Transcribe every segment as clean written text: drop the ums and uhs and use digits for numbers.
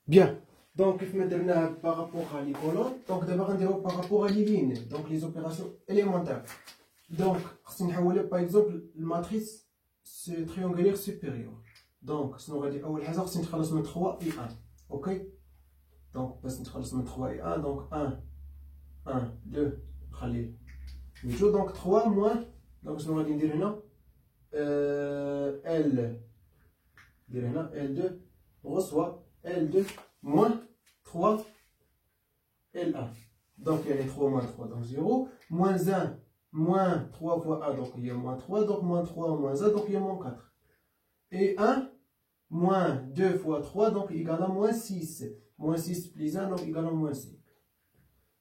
Bien. Donc, par rapport à les colonnes, donc d'abord par rapport à les lignes, donc les opérations élémentaires. Donc, par exemple, la matrice triangulaire supérieure. Donc, si on va dire, on va dire 3 et 1. Ok? Donc, on va 3 et 1. Donc, 1, 2, donc 3 moins. Donc, si on va dire, L2 reçoit L2 moins 3 L1. Donc il y a les 3 moins 3, donc 0. Moins 1, moins 3 fois A, donc il y a moins 3. Donc moins 3 moins 1, donc il y a moins 4. Et 1, moins 2 fois 3, donc égal à moins 6. Moins 6 plus 1, donc égal à moins 5.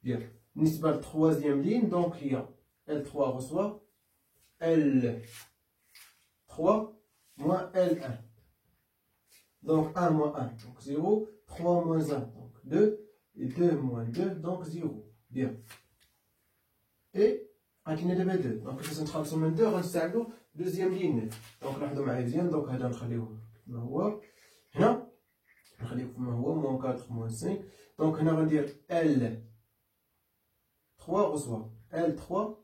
Bien. N'est-ce la troisième ligne, donc il y a L3 reçoit L3 moins L1. Donc 1 moins 1, donc 0. 3 moins 1, donc 2. Et 2 moins 2, donc 0. Bien. Et on a 2. Donc je vais transformer 2 en deuxième ligne. Donc on va deuxième, donc on va faire هنا نخليه كما هو moins 4 moins 5. Donc on va dire L3 reçoit L3.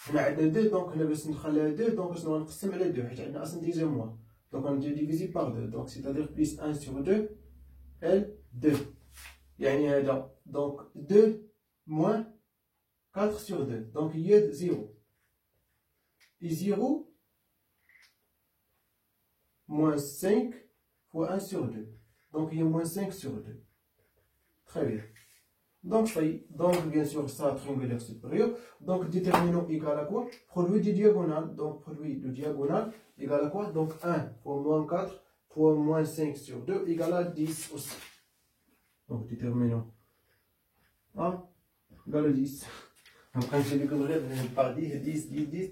On a 2, donc on va 2, donc on va نقسم على 2 حيت عندنا اصلا ديجا moins. Donc on va diviser par 2, donc c'est-à-dire plus 1 sur 2 L2. يعني هذا donc 2 moins 4 sur 2, donc il y a 0. Et 0 moins 5 fois 1 sur 2, donc il y a moins 5 sur 2. Très bien. Donc ça y est, donc bien sûr ça triangulaire supérieur. Donc déterminant égal à quoi? Produit du diagonal. Donc produit de diagonale égal à quoi? Donc 1 fois moins 4 fois moins 5 sur 2 égal à 10 aussi. Donc déterminant A égale à 10. Après j'ai vu que je par 10, 10, 10, 10.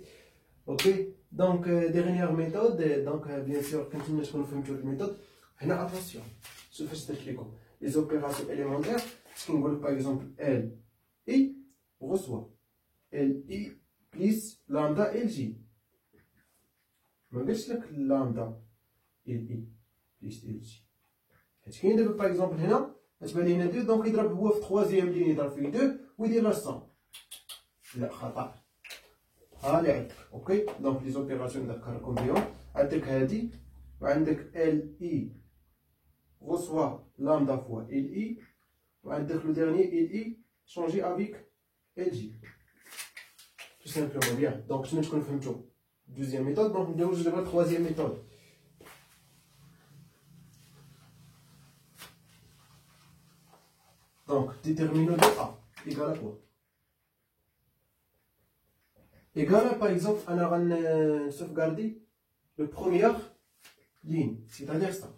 Ok. Donc dernière méthode. Donc bien sûr continuez à faire une méthode. Attention, je fais cette les opérations élémentaires. Ce qu'on voit par exemple L I reçoit L I plus lambda LJ. ما قلتش لك lambda L I plus LJ. حيت كاين دابا par exemple هنا تبان لينا 2 دونك يضرب هو في troisième ligne يضرب فيه 2 ويدير لا 100. لا خطأ. ها اللي عندك اوكي. دونك لي زوبيراسيون نذكركم بهم. عندك هادي وعندك L I reçoit lambda fois L I. Le dernier, il changé avec LJ. Tout simplement, bien. Donc, je vais faire une deuxième méthode. Donc, nous allons la troisième méthode. Donc, déterminant de A égal à quoi? Égal à, par exemple, on a sauvegardé la première ligne, c'est-à-dire ça.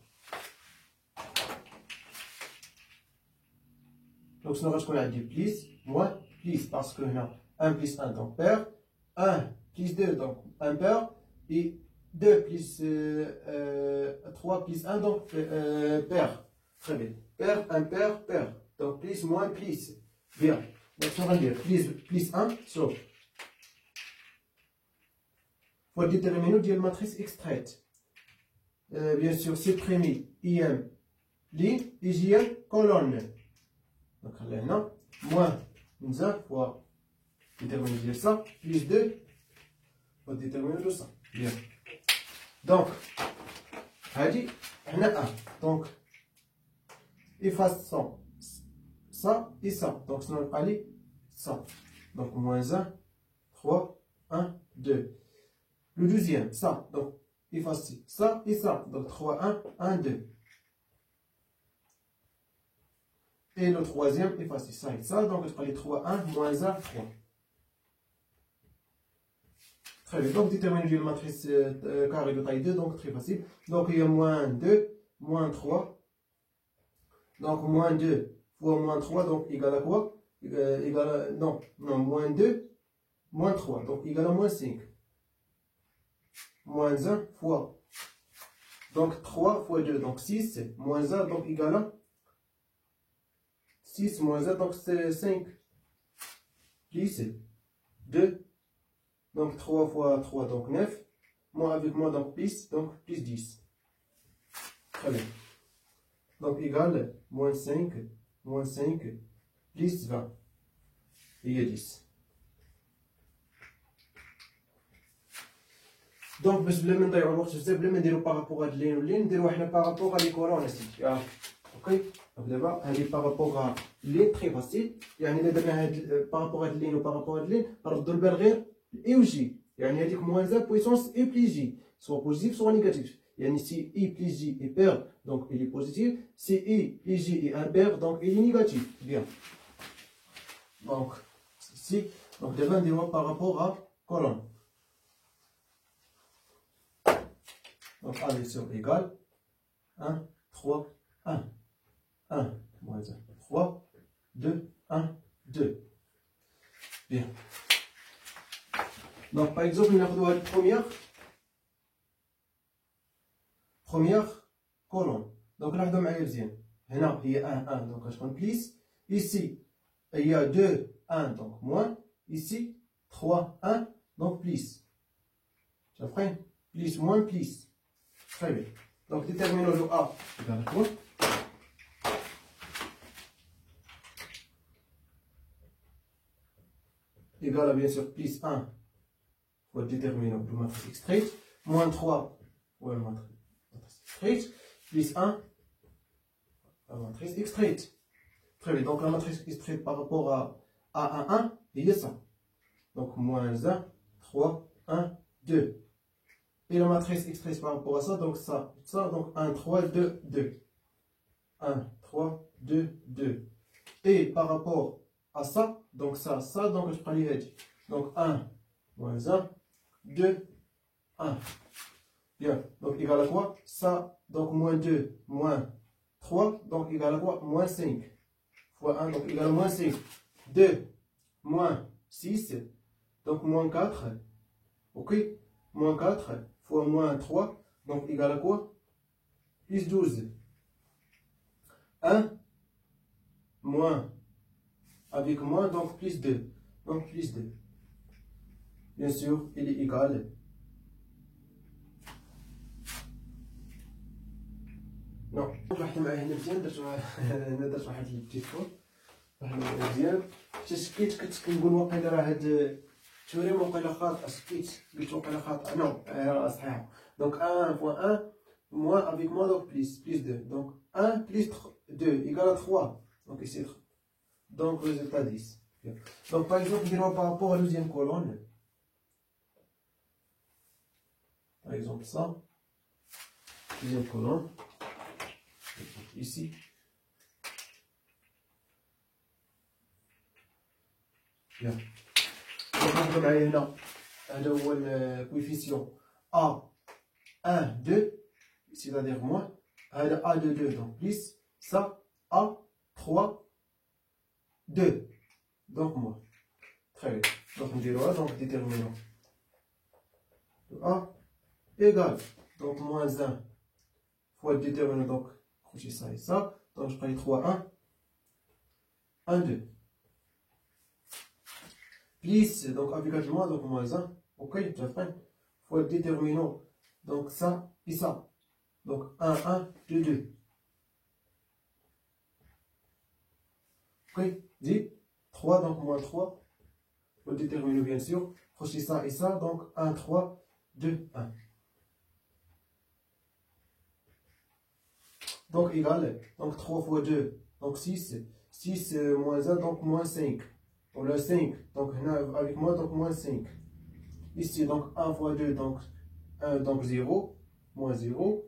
Donc, sinon, on a dit plus, moins, plus, parce que là, 1 plus 1, donc pair. 1 plus 2, donc impair. Et 2 plus 3 plus 1, donc pair. Très bien. Pair, impair, pair. Donc, plus, moins, plus. Bien. Donc, on va dire plus 1 sur. Il faut déterminer la matrice extraite. Bien sûr, supprimer IM ligne et JM colonne. Donc là, moins 1 fois déterminer ça, plus 2 fois déterminer tout ça. Bien. Donc, on a 1. Donc, effaçons ça et ça. Donc, on va aller ça. Donc, moins 1, 3, 1, 2. Le deuxième, ça. Donc, effacer ça et ça. Donc, 3, 1, 1, 2. Et le troisième, effacer ça et ça. Donc, on va aller 3, 1, moins 1, 3. Très bien. Donc, déterminer la matrice carré de taille 2. Donc, très facile. Donc, il y a moins 2, moins 3. Donc, moins 2 fois moins 3. Donc, égal à quoi? Égal à, non, moins 2, moins 3. Donc, égal à moins 5. Moins 1 fois. Donc, 3 fois 2. Donc, 6. Moins 1. Donc, égal à 6 moins 1, donc c'est 5, plus 2, donc 3 fois 3, donc 9, moins avec moins, donc plus 10. Très bien. donc égale moins 5 plus 20. Il y a 10. Donc, باش بلا ما نضيعو الوقت بزاف بلا ما نديرو بارابوغ هاد اللين واللين نديرو حنا بارابوغ لي كولون اسيدي. اوكي دونك دابا هادي بارابوغ لين تري فاسيل. يعني الا درنا هاد بارابوغ هاد اللين و بارابوغ هاد اللين ردو البال غير اي و جي. يعني هاديك موان زا بويسونس اي بليس جي سوا بوزيتيف سوا نيجاتيف. يعني si i plus j est pair, donc il est positif. Si i plus j est impair, donc il est négatif. Bien. Donc, ici, donc devant des lois par rapport à colonne. Donc, A bien sûr égale 1, 3, 1. 1, moins 1, 3, 2, 1, 2. Bien. Donc, par exemple, on a la première colonne. Donc, là, on a là, il y a 1, 1, donc je prends plus. Ici, il y a 2, 1, donc moins. Ici, 3, 1, donc plus. J'apprends plus, moins, plus. Très bien. Donc, déterminons le A égale à quoi? Égal à bien sûr plus 1 fois le déterminant de matrice extraite, moins 3 fois la matrice extraite, plus 1 la matrice extraite. Très bien, donc la matrice extraite par rapport à A1, il y a ça. Donc moins 1, 3, 1, 2. Et la matrice extraite par rapport à ça, donc ça, donc 1, 3, 2, 2. 1, 3, 2, 2. Et par rapport à ça, donc ça, donc je prends les règles. Donc 1, moins 1, 2, 1. Bien, donc égal à quoi? Ça, donc moins 2, moins 3, donc égal à quoi? Moins 5. Fois 1, donc égal à moins 5. 2, moins 6, donc moins 4. Ok? Moins 4 fois moins 3, donc égal à quoi? Plus 12. 1, moins, avec moins, donc plus 2. Donc plus 2. Bien sûr, il est égal. Non, واحد معاه هنا مزيان درت واحد التليفون واحد مزيان شكيت كنت كنقول واقيلا راه هاد التوريم واقيلا خاطئه شكيت قلت واقيلا خاطئه نو راه صحيحه دونك 1 فوا 1 moins avec moins donc plus 2 donc 1 plus 2 égale à 3 donc ici donc résultat 10. Donc par exemple on par rapport à la deuxième colonne par exemple ça deuxième colonne ici bien donc on a هنا هذا هو الكويفيسيون A 1 2 c'est-à-dire moins هذا A de 2 donc plus ça A 3 2 donc moins. Très bien. Donc on dira donc déterminant de A égale donc moins 1 fois le déterminant donc coucher ça et ça donc je prends les 3 1 1 2 plus donc avec le moins donc moins 1 ok tu as fois le déterminant donc ça et ça donc 1 1 2 2 ok dit 3 donc moins 3 faut le déterminant bien sûr coucher ça et ça donc 1 3 2 1 donc égal donc 3 fois 2 donc 6 6 moins 1 donc moins 5 pour le 5 donc avec moi donc moins 5 ici donc 1 fois 2 donc 1 donc 0 moins 0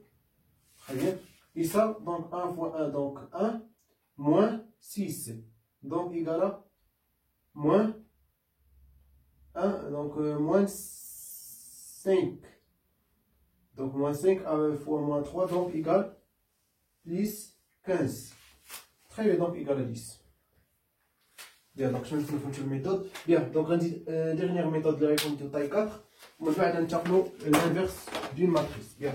très bien et ça donc 1 fois 1 donc 1 moins 6 donc égal à moins 1 donc moins 5 donc moins 5 fois moins 3 donc égal plus 15. Très bien, donc égal à 10. Bien, donc je vais vous faire une méthode. Bien, donc dernière méthode de la réponse de taille 4. On va faire l'inverse d'une matrice. Bien.